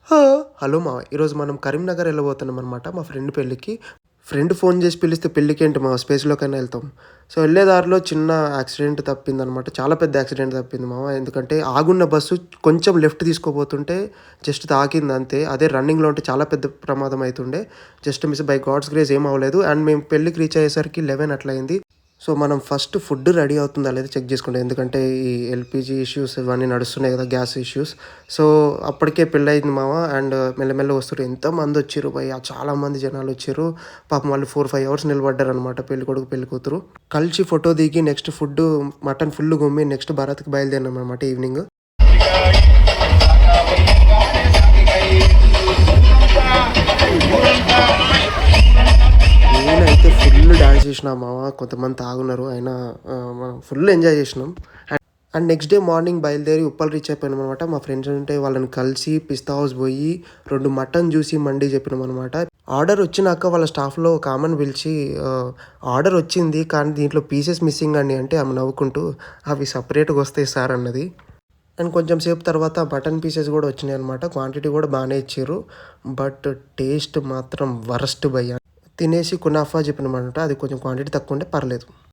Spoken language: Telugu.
ఆ! హలో మావ. ఈరోజు మనం కరీంనగర్ ఎళ్ళబోతున్నామనమాట మా ఫ్రెండ్ పెళ్ళికి. ఫ్రెండ్ ఫోను జేసి పిలిస్తే పెళ్ళికేంటి మావ స్పేస్‌లోకైనా ఎళ్తాం. సో, ఎళ్ళే దారిలో చిన్న యాక్సిడెంట్ తప్పిందనమాట. చాలా పెద్ద యాక్సిడెంట్ తప్పింది మావ. ఎందుకంటే ఆగున్న బస్సు కొంచెం లెఫ్ట్ తీసుకోబోతుంటే జస్ట్ తాకిందంతే. అదే రన్నింగ్‌లో ఉంటే చాలా పెద్ద ప్రమాదం అయితుండే. Just miss by God's grace ఏం అవ్వలేదు. అండ్ మేము పెళ్ళికి రీచ్ అయ్యేసరికి 11 అట్లా అయింది. సో, మనం ఫస్ట్ ఫుడ్ రెడీ అవుతుందా లేదా చెక్ జేసుకుంటాం. ఎందుకంటే ఈ ఎల్‌పీజీ ఇష్యూస్ ఇవన్నీ నడుస్తున్నాయి గదా! Gas issues. సో, అప్పటికే పెళ్లయింది మామ. అండ్ మెల్లమెల్లగా వస్తుంటే ఎంతమందొచ్చిర్రు భయ్యా! చాలా మంది జనాలొచ్చిర్రు. పాపం వాళ్ళు 4, 5 అవర్స్ నిలబడ్డారనమాట పెళ్ళికొడుకు, పెళ్ళికూతురు. కలిసి ఫోటో దిగి నెక్స్ట్ ఫుడ్డు మటన్ ఫుల్ గుమ్మి నెక్స్ట్ భరత్‌కి బయలుదేరినామనమాట ఈవినింగ్. నేనైతే ఫుల్ డాన్స్ చేసినా మామ. కొంతమంది తాగున్నారు. అయినా మనం ఫుల్ ఎంజాయ్ చేసినాం. అండ్ నెక్స్ట్ డే మార్నింగ్ బయలుదేరి ఉప్పల్ రీచ్ అయిపోయామనమాట. మా ఫ్రెండ్స్ ఉంటే వాళ్ళని కలిసి పిస్తా హౌస్ పోయి 2 మటన్ జ్యూసీ మండీ చెప్పినామనమాట. ఆర్డర్ వచ్చినాక వాళ్ళ స్టాఫ్‌లో ఒక ఆమెను పిలిచి ఆర్డర్ వచ్చింది కానీ దీంట్లో పీసెస్ మిస్సింగ్ అండి అంటే ఆమె నవ్వుకుంటూ అవి సెపరేట్‌గా వస్తాయి సార్ అన్నది. అండ్ కొంచెం సేపు తర్వాత మటన్ పీసెస్ కూడా వచ్చినాయన్నమాట. క్వాంటిటీ కూడా బానే ఇచ్చిర్రు. బట్ టేస్ట్ మాత్రం వరస్ట్ భయ్యా! తినేసి కునాఫా చెప్పినామనమాట. అది కొంచెం క్వాంటిటీ తక్కువ ఉండే పర్లేదు.